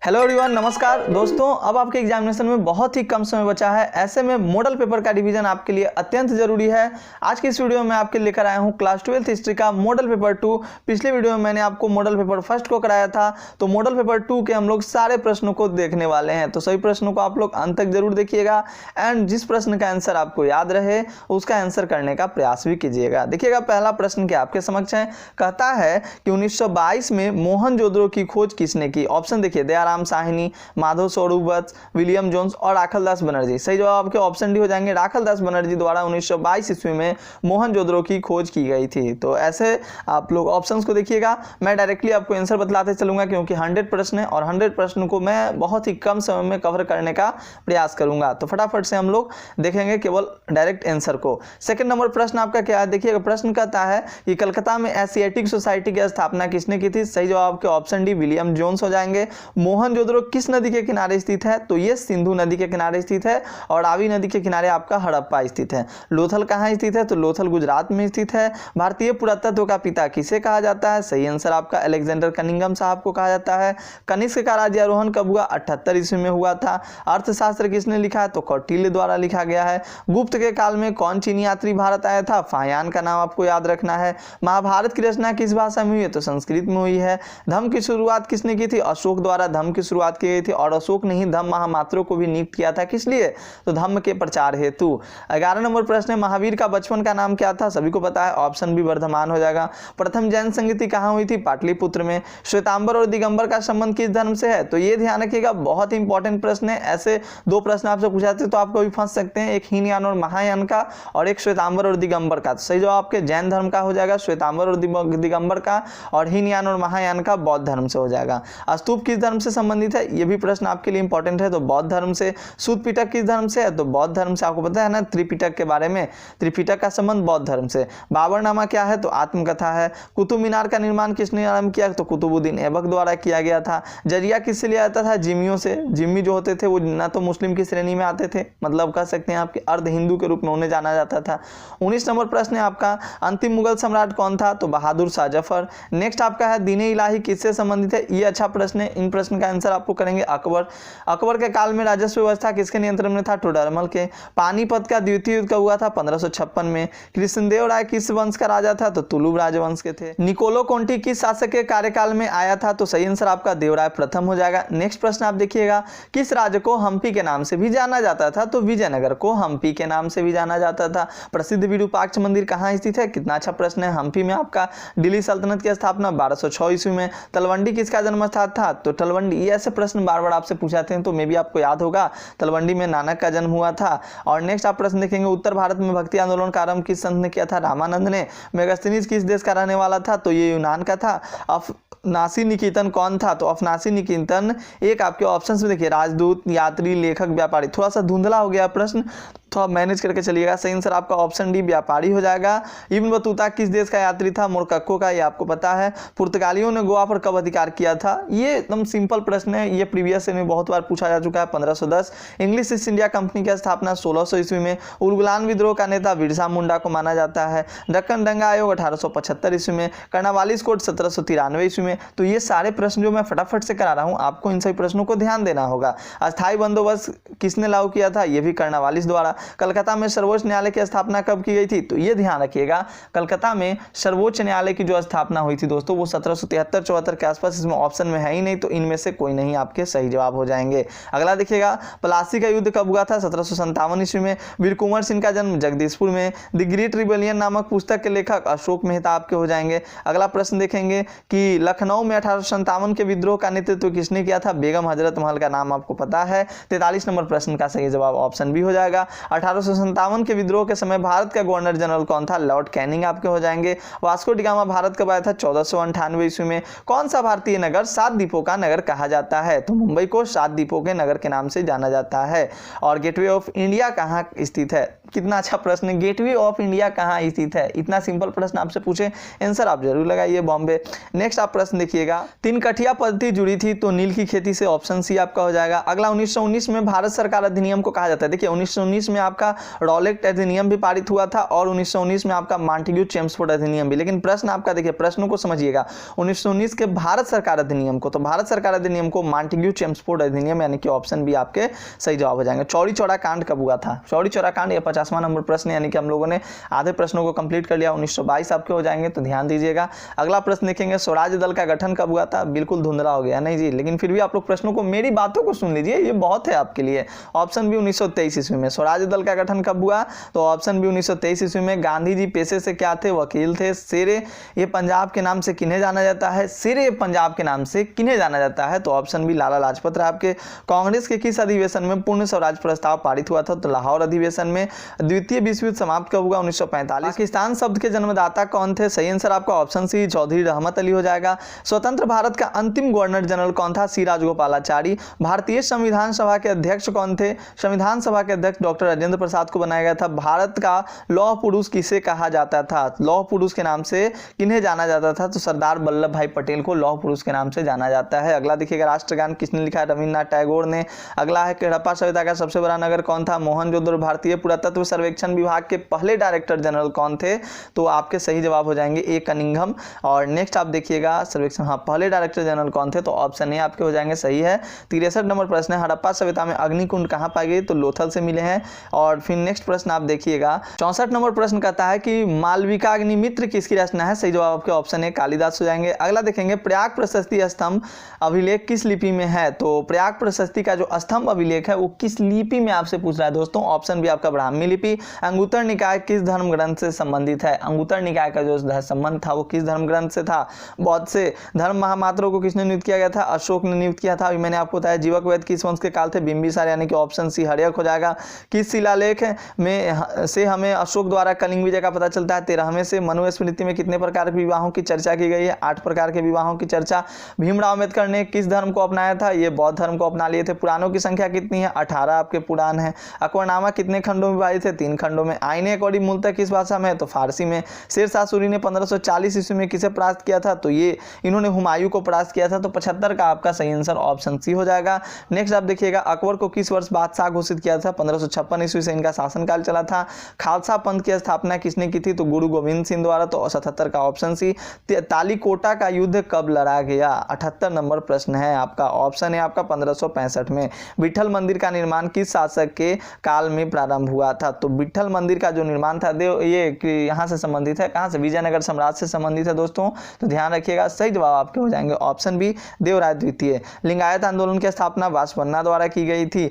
Hello everyone, नमस्कार दोस्तों। अब आपके एग्जामिनेशन में बहुत ही कम समय बचा है, ऐसे में मॉडल पेपर का रिवीजन आपके लिए अत्यंत जरूरी है। आज की इस वीडियो में आपके लेकर आया हूं क्लास 12th हिस्ट्री का मॉडल पेपर 2। पिछले वीडियो में मैंने आपको मॉडल पेपर फर्स्ट को कराया था, तो मॉडल पेपर 2 के हम लोग सारे प्रश्नों को देखने वाले हैं। तो सभी प्रश्नों को आप लोग अंत तक जरूर देखिएगा एंड जिस प्रश्न का आंसर आपको याद रहे उसका आंसर करने का प्रयास भी कीजिएगा। देखिएगा, पहला प्रश्न क्या आपके समक्ष है। कहता है कि 1922 में मोहनजोदड़ो की खोज किसने की। ऑप्शन देखिए, दयाराम साहनी, माधव स्वरूप वत्स, विलियम जोन्स और राखलदास बनर्जी। सही जवाब आपके ऑप्शन डी हो जाएंगे। राखलदास बनर्जी द्वारा 1922 ईस्वी में मोहनजोदड़ो की खोज की गई थी। तो ऐसे आप लोग ऑप्शंस को देखिएगा। मैं डायरेक्टली आपको आंसर बतलाते चलूंगा क्योंकि 100 प्रश्न है और 100 प्रश्न को मैं बहुत ही कम समय में कवर करने का प्रयास करूंगा। तो फटाफट से हम लोग देखेंगे केवल डायरेक्ट आंसर को। सेकंड नंबर प्रश्न आपका क्या है, देखिएगा। प्रश्न कहता है कि कलकत्ता में एशियाटिक सोसाइटी की स्थापना किसने की थी। सही जवाब आपके ऑप्शन डी विलियम जोन्स हो जाएंगे। मोहनजोदड़ो किस नदी के किनारे स्थित है, तो ये सिंधु नदी के किनारे स्थित है और रावी नदी के किनारे आपका हड़प्पा स्थित है। लोथल कहाँ स्थित है, तो लोथल गुजरात में स्थित है। भारतीय पुरातत्व का पिता किसे कहा जाता है। सही आंसर आपका अलेक्जेंडर कनिंघम साहब को कहा जाता है। कनिष्क का राज्यारोहण कब हुआ, 78 ईस्वी में हुआ था। अर्थशास्त्र किसने लिखा है, तो कौटिल्य द्वारा लिखा गया है। गुप्त के काल में कौन चीनी यात्री भारत आया था, फायान का नाम आपको याद रखना है। महाभारत की रचना किस भाषा में हुई है, तो संस्कृत में हुई है। धम्म की शुरुआत किसने की थी, अशोक द्वारा धम्म की शुरुआत की गई थी और अशोक ने ही धम्म महामात्रों को भी नियुक्त किया था। किस लिए, तो धम्म के प्रचार हेतु। 11 नंबर प्रश्न है, महावीर का बचपन का नाम क्या था। सभी को पता है, ऑप्शन भी वर्धमान हो जाएगा। प्रथम जैन संगीति कहाँ हुई थी, पाटलिपुत्र में। श्वेतांबर और दिगंबर का संबंध किस धर्म से है, तो ये ध्यान रखिएगा, बहुत ही इंपॉर्टेंट प्रश्न है। ऐसे दो प्रश्न आपसे पूछाते तो आप कभी फंस सकते हैं, एक हीनयान और महायान का और एक श्वेतांबर और दिगंबर का। तो सही जवाब आपके जैन धर्म का हो जाएगा, श्वेतांबर और दिगंबर का, और हीनयान और महायान का बौद्ध धर्म से हो जाएगा। स्तूप किस धर्म से संबंधित है, ये भी प्रश्न आपके लिए इंपॉर्टेंट है, तो बौद्ध धर्म से। सूत पिटक किस धर्म से है, तो बौद्ध धर्म से। आपको पता है ना त्रिपिटक के बारे में, त्रिपिटक का संबंध बौद्ध धर्म से। बाबरनामा क्या है, तो आत्मकथा है। कुतुब मीनार का निर्माण किसने आरंभ किया, तो कुतुबुद्दीन ऐबक द्वारा किया गया था। जरिया किससे लिया जाता था, जिम्मियों से। जिम्मी जो होते थे वो ना तो मुस्लिम की श्रेणी में आते थे, मतलब कह सकते हैं आपके अर्ध हिंदू के रूप में उन्हें जाना जाता था। 19 नंबर प्रश्न है आपका, अंतिम मुगल सम्राट कौन था, तो बहादुर शाह जफर। नेक्स्ट आपका है, दीन इलाही किससे संबंधित है। ये अच्छा प्रश्न है, इन प्रश्न का आंसर आपको करेंगे अकबर। अकबर के काल में राजस्व व्यवस्था किसके नियंत्रण में था, टोडरमल के। पानीपत का द्वितीय युद्ध कब हुआ था, 1556 में। कृष्णदेव राय किस वंश का राजा था, तो तुलुब राजवंश के थे। निकोलो कोंटी किस शासक के कार्यकाल में आया था, तो सही आंसर आपका देवराय प्रथम हो जाएगा। नेक्स्ट प्रश्न आप देखिएगा, किस राज्य को हम्पी के नाम से भी जाना जाता था, तो विजयनगर को हम्पी के नाम से भी जाना जाता था। प्रसिद्ध विरूपाक्ष मंदिर कहाँ स्थित है, कितना अच्छा प्रश्न है। हम्पी में आपका। दिल्ली सल्तनत की स्थापना 1206 ईस्वी में। तलवंडी किसका जन्म स्थान था, तो तलवंडी। ये ऐसे प्रश्न बार बार आपसे पूछाते हैं तो मे भी आपको याद होगा, तलवंडी में नानक का जन्म हुआ था। और नेक्स्ट आप प्रश्न देखेंगे, उत्तर भारत में भक्ति आंदोलन का आरंभ किस संत ने किया था, रामानंद ने। मेगास्थनीज किस देश का रहने वाला था, तो ये यूनान का था। अफनासी निकेतन कौन था, तो अफनासी निकेतन एक आपके ऑप्शंस में देखिए, राजदूत, यात्री, लेखक, व्यापारी। थोड़ा सा धुंधला हो गया प्रश्न, तो आप मैनेज करके चलिएगा। सही आंसर आपका ऑप्शन डी व्यापारी हो जाएगा। इब्न बतूता किस देश का यात्री था, मोरक्को का, ये आपको पता है। पुर्तगालियों ने गोवा पर कब अधिकार किया था, ये एकदम सिंपल प्रश्न है, ये प्रीवियस में बहुत बार पूछा जा चुका है। 1510। इंग्लिश ईस्ट इंडिया कंपनी की स्थापना 1600 ईस्वी में। उलगुलान विद्रोह का नेता बिरसा मुंडा को माना जाता है। दक्कन दंगा आयोग 1875 ईस्वी में। कर्नावालिस कोड 1793 ईस्वी में। तो ये सारे प्रश्न जो मैं फटाफट से करा रहा हूँ, आपको इन सभी प्रश्नों को ध्यान देना होगा। अस्थायी बंदोबस्त किसने लागू किया था, ये भी कर्नावालिस द्वारा। कलकत्ता में सर्वोच्च न्यायालय की स्थापना कब की गई थी, तो ये ध्यान रखिएगा, कलकत्ता में सर्वोच्च न्यायालय की जो स्थापना हुई थी दोस्तों वो 1773-74 के आसपास। इसमें ऑप्शन में है ही नहीं, तो इनमें से कोई नहीं आपके सही जवाब हो जाएंगे। अगला देखिएगा, प्लासी का युद्ध कब हुआ था, 1757 ईस्वी में। वीर कुंवर सिंह का जन्म जगदीशपुर में। द ग्रेट रिबेलियन नामक पुस्तक के लेखक अशोक मेहता आपके हो जाएंगे। अगला प्रश्न देखेंगे कि लखनऊ में 1857 के विद्रोह का नेतृत्व किसने किया था, बेगम हजरत महल का नाम आपको पता है। 43 नंबर प्रश्न का सही जवाब ऑप्शन भी हो जाएगा। 1857 के विद्रोह के समय भारत का गवर्नर जनरल कौन था, लॉर्ड कैनिंग आपके हो जाएंगे। वास्को डी गामा भारत कब आया था, 1498 ईस्वी में। कौन सा भारतीय नगर 7 द्वीपों का नगर कहा जाता है, तो मुंबई को 7 द्वीपों के नगर के नाम से जाना जाता है। और गेटवे ऑफ इंडिया कहाँ स्थित है, कितना अच्छा प्रश्न है। गेटवे ऑफ इंडिया कहाँ स्थित है? इतना सिंपल प्रश्न आपसे पूछे, आंसर आप जरूर लगाइए बॉम्बे। नेक्स्ट आप प्रश्न देखिएगा, 3 कठिया पद्धति जुड़ी थी तो नील की खेती से, ऑप्शन सी आपका हो जाएगा। अगला 1919 में भारत सरकार अधिनियम को कहा जाता है। देखिए 1919 में आपका रॉलेट अधिनियम भी पारित हुआ था और 1919 में आपका मॉन्टेग्यू चेम्सफोर्ड अधिनियम भी। लेकिन प्रश्न आपका देखिए, प्रश्नों को समझिएगा, 1919 के भारत सरकार अधिनियम को, तो भारत सरकार अधिनियम को मॉन्टेग्यू चेम्सफोर्ड अधिनियम, यानी कि ऑप्शन बी आपके सही जवाब हो जाएंगे। चौरी चौरा कांड कब हुआ था? चौरी चौरा कांड, ये 50वां नंबर प्रश्न, यानी कि हम लोगों ने आधे प्रश्नों को कंप्लीट कर लिया। 1922 आपके हो जाएंगे, तो ध्यान दीजिएगा। अगला प्रश्न देखेंगे, स्वराज दल का गठन कब हुआ था? बिल्कुल धुंधला हो गया नहीं जी, लेकिन फिर भी आप लोग प्रश्नों को, मेरी बातों को सुन लीजिए, ये बहुत है आपके लिए। ऑप्शन बी 1923 ईस्वी में स्वराज दल का गठन कब हुआ? तो ऑप्शन बी 1923 ईस्वी में। गांधी जी पेशे से क्या थे? वकील थे। शेरे ये पंजाब के नाम से किन्हें जाना जाता है? शेरे पंजाब के नाम से किन्हें जाना जाता है? तो ऑप्शन बी लाला लाजपत राय आपके। कांग्रेस के किस अधिवेशन में पूर्ण स्वराज प्रस्ताव पारित हुआ था? तो लाहौर अधिवेशन में। द्वितीय विश्व युद्ध समाप्त कब हुआ? 1945। पाकिस्तान शब्द के जन्मदाता कौन थे? सही आंसर आपका ऑप्शन सी चौधरी रहमत अली हो जाएगा। स्वतंत्र भारत का अंतिम गवर्नर जनरल कौन था? सी राजगोपालाचारी। भारतीय संविधान सभा के अध्यक्ष कौन थे? संविधान सभा के अध्यक्ष डॉक्टर राजेंद्र प्रसाद को बनाया गया था। भारत का लौह पुरुष किसे कहा जाता था? लौह पुरुष के नाम से किन्हें जाना जाता था? तो सरदार वल्लभ भाई पटेल को लौह पुरुष के नाम से जाना जाता है। अगला देखिएगा, राष्ट्रगान किसने लिखा है? रविन्द्रनाथ टैगोर ने। अगला है कि हड़प्पा सभ्यता का सबसे बड़ा नगर कौन था? मोहनजोदड़ो। भारतीय पुरातत्व सर्वेक्षण विभाग के पहले डायरेक्टर जनरल कौन थे? तो आपके सही जवाब हो जाएंगे ए कनिंघम। और नेक्स्ट आप देखिएगा सर्वेक्षण, हाँ पहले डायरेक्टर जनरल कौन थे? तो ऑप्शन ए आपके हो जाएंगे सही है। 63 नंबर प्रश्न है, हड़प्पा सभ्यता में अग्निकुंड कहाँ पाए गए? तो लोथल से मिले हैं। और फिर नेक्स्ट प्रश्न आप देखिएगा, 64 नंबर प्रश्न कहता है कि मालविका अग्निमित्र किसकी रचना है? सही जवाब आपके ऑप्शन ए कालिदास हो जाएंगे। अगला देखेंगे, प्रयाग प्रशस्ति स्तंभ अभिलेख किस लिपि में है? तो प्रयाग प्रशस्ति का जो स्तंभ अभिलेख है वो किस लिपि में आपसे पूछ रहा है दोस्तों? ऑप्शन बी आपका ब्राह्मी लिपि। अंगुत्तर निकाय किस धर्म ग्रंथ से संबंधित है? अंगुत्तर निकाय का जो संबंध था वो किस धर्म ग्रंथ से था? बौद्ध से। धर्म महामात्रों को किसने नियुक्त किया गया था? अशोक ने नियुक्त किया था। अभी मैंने आपको बताया। जीवक वैद्य किस वंश के काल थे? बिंबिसार, यानी कि ऑप्शन सी हर्यक हो जाएगा। किस शिलालेख में से हमें अशोक द्वारा कलिंग विजय का पता चलता है? 13वें से। मनुस्मृति में कितने प्रकार के विवाहों की चर्चा की गई है? 8 प्रकार के विवाहों की चर्चा। भीमराव अम्बेडकर ने किस धर्म को अपनाया था? ये बौद्ध धर्म को अपना लिए थे। पुराणों की संख्या कितनी है? 18 आपके पुराण है। अकबरनामा कितने खंडों में विभाजित है? 3 खंडों में। आईने कौड़ी मूलतः किस भाषा में है? तो फारसी में। शेरशाह सूरी ने 1540 ईस्वी में किसे परास्त किया था? तो ये इन्होंने हुमायूं को परास्त किया था। तो 75 का आपका सही आंसर ऑप्शन सी हो जाएगा। नेक्स्ट आप देखिएगा, अकबर को किस वर्ष बादशाह घोषित किया था? 1556 ईस्वी से इनका शासनकाल चला था। खालसा पंथ की स्थापना किसने की थी? तो गुरु गोविंद सिंह द्वारा। तो 77 का ऑप्शन सी। तालीकोटा का युद्ध कब लड़ा गया? 78 नंबर प्रश्न है आपका। ऑप्शन है आपका 1565 में। विठल मंदिर का निर्माण किस शासक के काल में प्रारंभ हुआ था? तो विठल मंदिर का जो निर्माण था ये यहाँ से संबंधित है, कहाँ से? विजयनगर साम्राज्य से संबंधित है दोस्तों, तो ध्यान रखिएगा। सही जवाब आपके हो जाएंगे ऑप्शन बी देवराय द्वितीय। लिंगायत आंदोलन की स्थापना वासवन्ना द्वारा की गई थी।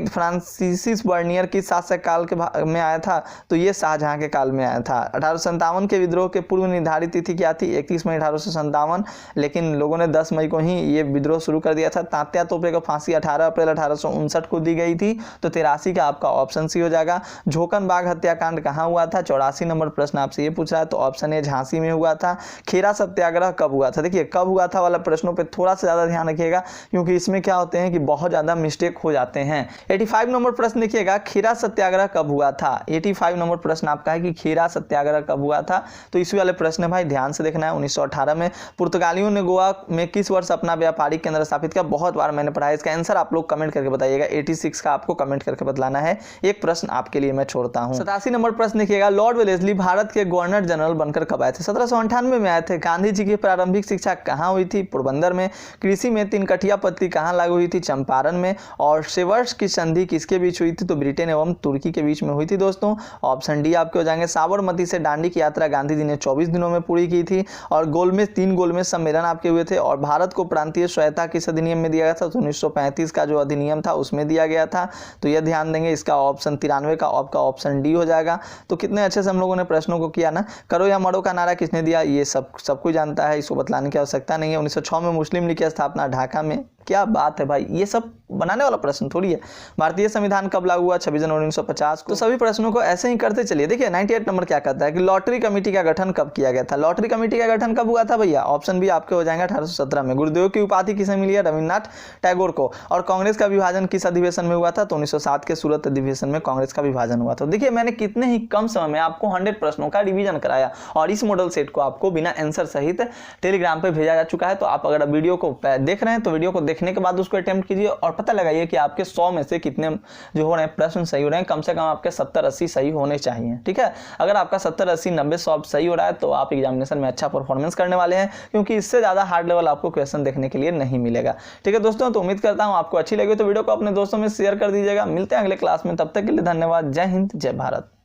फ्रांसिस बर्नियर किस शासक काल के में आया था? तो ये शाहजहां के काल में आया था। 1857 के विद्रोह के पूर्व निर्धारित तिथि क्या थी? 31 मई 1857, लेकिन लोगों ने 10 मई को ही ये विद्रोह शुरू कर दिया था। तात्या तोपे को फांसी 18 अप्रैल 1859 को दी गई थी। तो 83 का आपका ऑप्शन सी हो जाएगा। झोकन बाग हत्याकांड कहाँ हुआ था? 84 नंबर प्रश्न आपसे ये पूछ रहा है, तो ऑप्शन ए झांसी में हुआ था। खेरा सत्याग्रह कब हुआ था? देखिए कब हुआ था वाला प्रश्नों पे थोड़ा सा ज्यादा ध्यान रखिएगा, क्योंकि इसमें क्या होते हैं कि बहुत ज्यादा मिस्टेक हो जाते हैं। 85 नंबर प्रश्न देखिएगा, खेरा सत्याग्रह कब हुआ था? 85 नंबर प्रश्न आपका है कि खेरा सत्याग्रह कब हुआ था? तो इसी वाले प्रश्न है भाई, ध्यान से देखना है। 1918 में। पुर्तगालियों ने गोवा में किस वर्ष अपना व्यापारिक केंद्र स्थापित किया? बहुत बार मैंने पढ़ा है, इसका आंसर आप लोग कमेंट करके बताइएगा। 86 का आपको कमेंट करके बतलाना है। एक प्रश्न आपके लिए मैं छोड़ता हूं। 87 नंबर प्रश्न देखिएगा, लॉर्ड वेलेस्ली भारत के गवर्नर जनरल बनकर कब आए थे? 1798 में आए थे। गांधी जी की प्रारंभिक शिक्षा कहाँ हुई थी? पोरबंदर में। कृषि में 3 कठिया पद्धति कहाँ लागू हुई थी? चंपारण में। और सेवर्स की संधि किसके बीच हुई थी? तो ब्रिटेन एवं तुर्की के बीच में हुई थी दोस्तों। ऑप्शन डी आपके हो जाएंगे। साबरमती से दांडी की यात्रा गांधी जी ने 24 दिनों में पूरी की थी। और गोलमेज 3 गोलमेज सम्मेलन आपके हुए थे। और भारत को प्रांतीय स्वायत्ता किस अधिनियम में दिया गया था? तो 1935 का जो अधिनियम था उसमें दिया गया था। तो यह ध्यान देंगे, इसका ऑप्शन 93 का आपका ऑप्शन डी हो जाएगा। तो कितने अच्छे से हम लोगों ने प्रश्नों को किया ना। करो या मरो का नारा किसने दिया? ये सब कोई जानता है, इसको बतलाने की आवश्यकता नहीं है। 1906 में मुस्लिम लीग की स्थापना ढाका में क्या बात है भाई, ये सब बनाने वाला प्रश्न थोड़ी है। भारतीय संविधान कब लागू हुआ? 26 जनवरी 1950 को। तो सभी प्रश्नों को ऐसे ही करते चलिए। देखिए 98 नंबर क्या कहता है कि लॉटरी कमेटी का गठन कब किया गया था? लॉटरी कमेटी का गठन कब हुआ था भैया? ऑप्शन बी आपके हो जाएंगे 1817 में। गुरुदेव की उपाधि किसे मिली है? रविन्द्रनाथ टैगोर को। और कांग्रेस का विभाजन किस अधिवेशन में हुआ था? तो 1907 के सूरत अधिवेशन में कांग्रेस का विभाजन हुआ था। देखिए मैंने कितने ही कम समय में आपको 100 प्रश्नों का रिवीजन कराया और इस मॉडल सेट को आपको बिना आंसर सहित टेलीग्राम पे भेजा जा चुका है। तो आप अगर वीडियो को देख रहे हैं तो वीडियो को देखने के बाद उसको अटेम्प्ट कीजिए और पता लगाइए कि आपके 100 में से कितने जो हो रहे हैं प्रश्न सही हो रहे हैं। कम से कम आपके 70-80 सही होने चाहिए, ठीक है। अगर आपका 70, 80, 90, 100 सही हो रहा है तो आप एग्जामिनेशन में अच्छा परफॉर्मेंस करने वाले हैं, क्योंकि इससे ज्यादा हार्ड लेवल आपको क्वेश्चन देखने के लिए नहीं मिलेगा, ठीक है दोस्तों। तो उम्मीद करता हूं आपको अच्छी लगी तो वीडियो को अपने दोस्तों में शेयर कर दीजिएगा। मिलते हैं अगले क्लास में, तब तक के लिए धन्यवाद। जय हिंद, जय भारत।